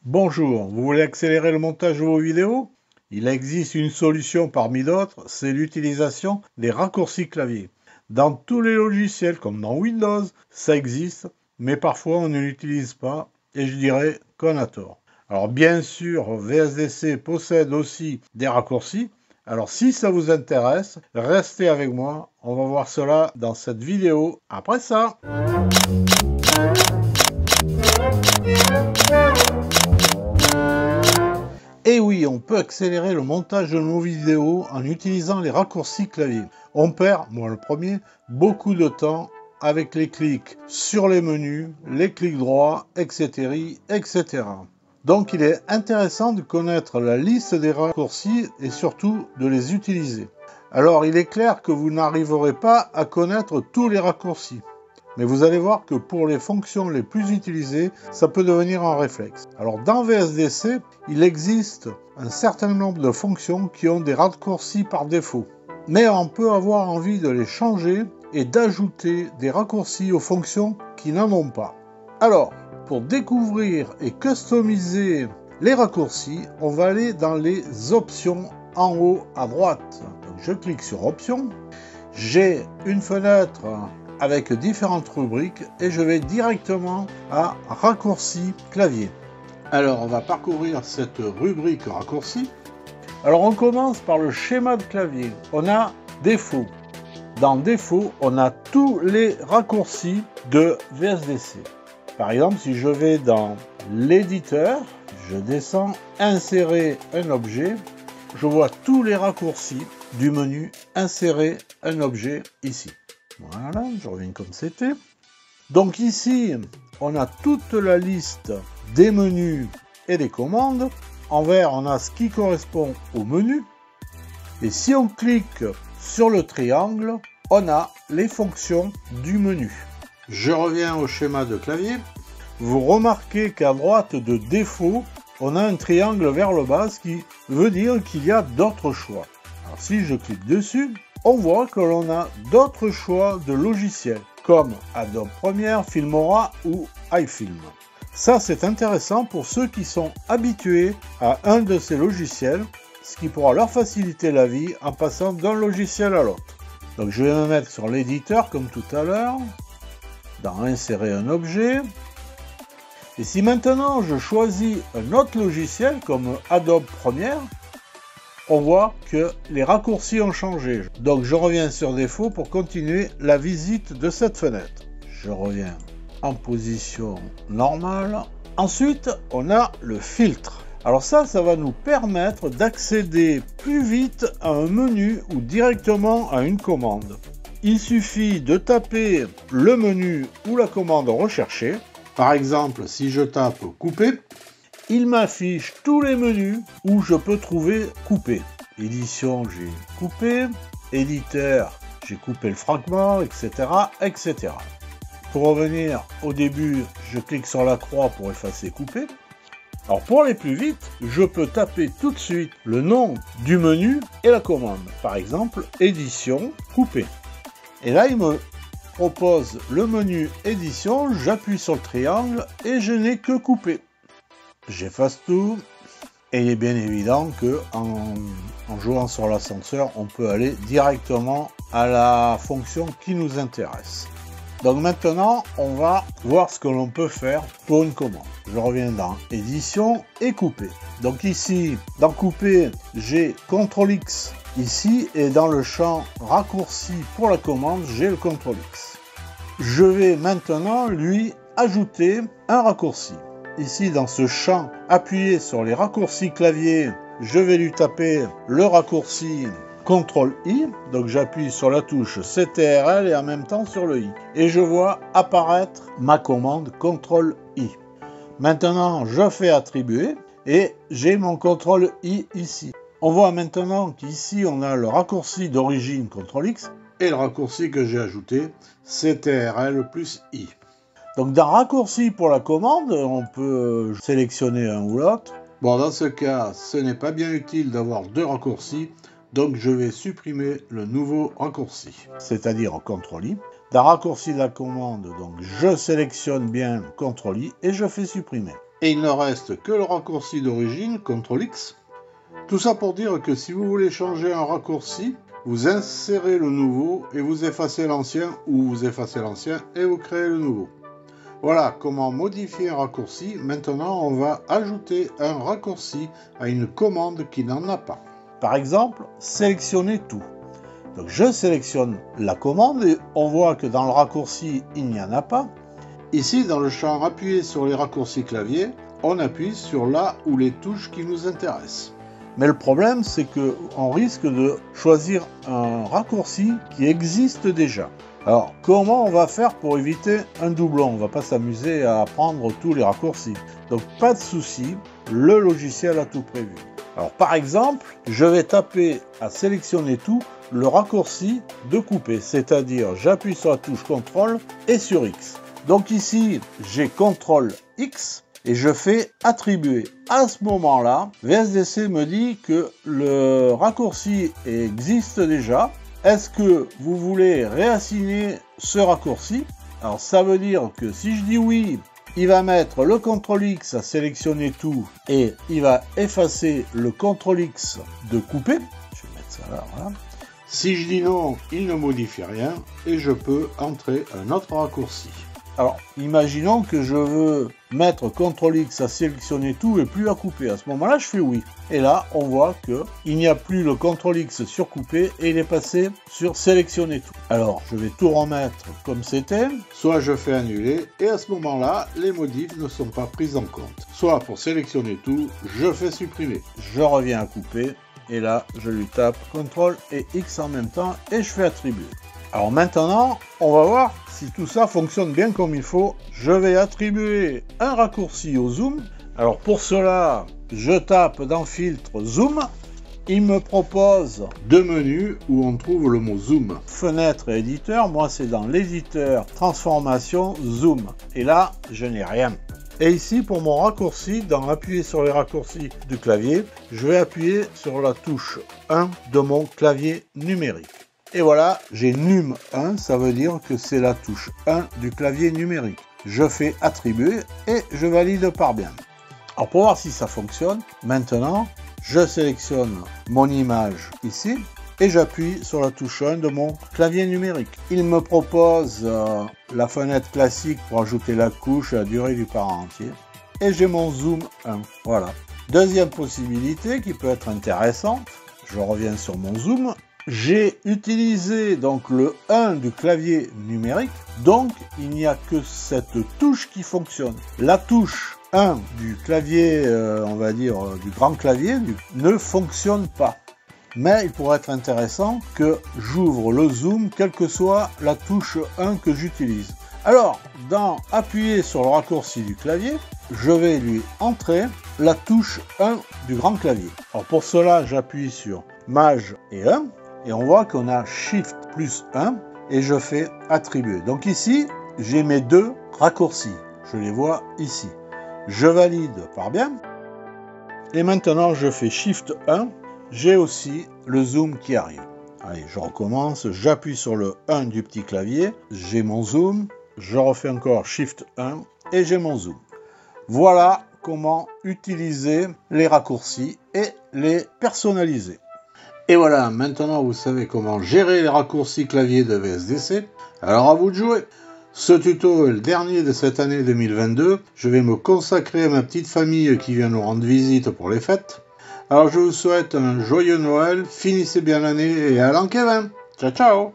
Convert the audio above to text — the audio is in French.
Bonjour, vous voulez accélérer le montage de vos vidéos? Il existe une solution parmi d'autres, c'est l'utilisation des raccourcis clavier. Dans tous les logiciels, comme dans Windows, ça existe, mais parfois on ne l'utilise pas, et je dirais qu'on a tort. Alors bien sûr, VSDC possède aussi des raccourcis, alors si ça vous intéresse, restez avec moi, on va voir cela dans cette vidéo après ça. Et oui, on peut accélérer le montage de nos vidéos en utilisant les raccourcis clavier. On perd, moi le premier, beaucoup de temps avec les clics sur les menus, les clics droits, etc., etc. Donc il est intéressant de connaître la liste des raccourcis et surtout de les utiliser. Alors il est clair que vous n'arriverez pas à connaître tous les raccourcis. Mais vous allez voir que pour les fonctions les plus utilisées, ça peut devenir un réflexe. Alors dans VSDC, il existe un certain nombre de fonctions qui ont des raccourcis par défaut. Mais on peut avoir envie de les changer et d'ajouter des raccourcis aux fonctions qui n'en ont pas. Alors, pour découvrir et customiser les raccourcis, on va aller dans les options en haut à droite. Donc, je clique sur options. J'ai une fenêtre avec différentes rubriques et je vais directement à raccourci clavier. Alors on va parcourir cette rubrique raccourci. Alors on commence par le schéma de clavier. On a défaut. Dans défaut, on a tous les raccourcis de VSDC. Par exemple, si je vais dans l'éditeur, je descends, insérer un objet, je vois tous les raccourcis du menu insérer un objet ici. Voilà, je reviens comme c'était. Donc ici, on a toute la liste des menus et des commandes. En vert, on a ce qui correspond au menu. Et si on clique sur le triangle, on a les fonctions du menu. Je reviens au schéma de clavier. Vous remarquez qu'à droite de défaut, on a un triangle vers le bas, ce qui veut dire qu'il y a d'autres choix. Alors si je clique dessus, on voit que l'on a d'autres choix de logiciels, comme Adobe Premiere, Filmora ou iFilm. Ça, c'est intéressant pour ceux qui sont habitués à un de ces logiciels, ce qui pourra leur faciliter la vie en passant d'un logiciel à l'autre. Donc je vais me mettre sur l'éditeur comme tout à l'heure, dans Insérer un objet. Et si maintenant je choisis un autre logiciel comme Adobe Premiere, on voit que les raccourcis ont changé. Donc je reviens sur défaut pour continuer la visite de cette fenêtre. Je reviens en position normale. Ensuite, on a le filtre. Alors ça va nous permettre d'accéder plus vite à un menu ou directement à une commande. Il suffit de taper le menu ou la commande recherchée. Par exemple, si je tape couper, il m'affiche tous les menus où je peux trouver couper. Édition, j'ai coupé. Éditeur, j'ai coupé le fragment, etc., etc. Pour revenir au début, je clique sur la croix pour effacer couper. Alors pour aller plus vite, je peux taper tout de suite le nom du menu et la commande. Par exemple, édition, couper. Et là, il me propose le menu édition, j'appuie sur le triangle et je n'ai que coupé. J'efface tout et il est bien évident que en jouant sur l'ascenseur, on peut aller directement à la fonction qui nous intéresse. Donc maintenant, on va voir ce que l'on peut faire pour une commande. Je reviens dans édition et couper. Donc ici, dans couper, j'ai CTRL X ici et dans le champ raccourci pour la commande, j'ai le CTRL X. Je vais maintenant lui ajouter un raccourci. Ici, dans ce champ, appuyé sur les raccourcis clavier, je vais lui taper le raccourci CTRL-I. Donc j'appuie sur la touche CTRL et en même temps sur le I. Et je vois apparaître ma commande CTRL-I. Maintenant, je fais attribuer et j'ai mon CTRL-I ici. On voit maintenant qu'ici, on a le raccourci d'origine CTRL-X et le raccourci que j'ai ajouté CTRL plus I. Donc dans raccourci pour la commande, on peut sélectionner un ou l'autre. Bon, dans ce cas, ce n'est pas bien utile d'avoir deux raccourcis, donc je vais supprimer le nouveau raccourci, c'est-à-dire CTRL-I. Dans raccourci de la commande, donc je sélectionne bien CTRL-I et je fais supprimer. Et il ne reste que le raccourci d'origine, CTRL X. Tout ça pour dire que si vous voulez changer un raccourci, vous insérez le nouveau et vous effacez l'ancien, ou vous effacez l'ancien et vous créez le nouveau. Voilà comment modifier un raccourci. Maintenant, on va ajouter un raccourci à une commande qui n'en a pas. Par exemple, sélectionner tout. Donc je sélectionne la commande et on voit que dans le raccourci, il n'y en a pas. Ici, dans le champ appuyer sur les raccourcis clavier, on appuie sur là où les touches qui nous intéressent. Mais le problème, c'est qu'on risque de choisir un raccourci qui existe déjà. Alors, comment on va faire pour éviter un doublon? On ne va pas s'amuser à apprendre tous les raccourcis. Donc, pas de souci, le logiciel a tout prévu. Alors, par exemple, je vais taper à sélectionner tout le raccourci de couper, c'est-à-dire j'appuie sur la touche CTRL et sur X. Donc ici, j'ai CTRL X et je fais attribuer. À ce moment-là, VSDC me dit que le raccourci existe déjà. Est-ce que vous voulez réassigner ce raccourci? Alors ça veut dire que si je dis oui, il va mettre le CTRL X à sélectionner tout et il va effacer le CTRL X de couper. Je vais mettre ça là, voilà. Si je dis non, il ne modifie rien et je peux entrer un autre raccourci. Alors, imaginons que je veux mettre CTRL X à sélectionner tout et plus à couper. À ce moment-là, je fais oui. Et là, on voit qu'il n'y a plus le CTRL X sur couper et il est passé sur sélectionner tout. Alors, je vais tout remettre comme c'était. Soit je fais annuler et à ce moment-là, les modifs ne sont pas pris en compte. Soit pour sélectionner tout, je fais supprimer. Je reviens à couper et là, je lui tape CTRL et X en même temps et je fais attribuer. Alors maintenant, on va voir si tout ça fonctionne bien comme il faut. Je vais attribuer un raccourci au zoom. Alors pour cela, je tape dans filtre zoom. Il me propose deux menus où on trouve le mot zoom. Fenêtre et éditeur, moi c'est dans l'éditeur transformation zoom. Et là, je n'ai rien. Et ici, pour mon raccourci, dans appuyer sur les raccourcis du clavier, je vais appuyer sur la touche 1 de mon clavier numérique. Et voilà, j'ai num 1, ça veut dire que c'est la touche 1 du clavier numérique. Je fais attribuer et je valide par bien. Alors pour voir si ça fonctionne, maintenant, je sélectionne mon image ici et j'appuie sur la touche 1 de mon clavier numérique. Il me propose la fenêtre classique pour ajouter la couche et la durée du parent entier. Et j'ai mon zoom 1, voilà. Deuxième possibilité qui peut être intéressante, je reviens sur mon zoom. J'ai utilisé donc le 1 du clavier numérique, donc il n'y a que cette touche qui fonctionne. La touche 1 du clavier, on va dire du grand clavier, ne fonctionne pas. Mais il pourrait être intéressant que j'ouvre le zoom, quelle que soit la touche 1 que j'utilise. Alors, dans appuyer sur le raccourci du clavier, je vais lui entrer la touche 1 du grand clavier. Alors pour cela, j'appuie sur Maj et 1. Et on voit qu'on a Shift plus 1 et je fais attribuer. Donc ici, j'ai mes deux raccourcis. Je les vois ici. Je valide par bien. Et maintenant, je fais Shift 1. J'ai aussi le zoom qui arrive. Allez, je recommence. J'appuie sur le 1 du petit clavier. J'ai mon zoom. Je refais encore Shift 1 et j'ai mon zoom. Voilà comment utiliser les raccourcis et les personnaliser. Et voilà, maintenant vous savez comment gérer les raccourcis clavier de VSDC. Alors à vous de jouer. Ce tuto est le dernier de cette année 2022. Je vais me consacrer à ma petite famille qui vient nous rendre visite pour les fêtes. Alors je vous souhaite un joyeux Noël, finissez bien l'année et à l'an Kevin. Ciao ciao.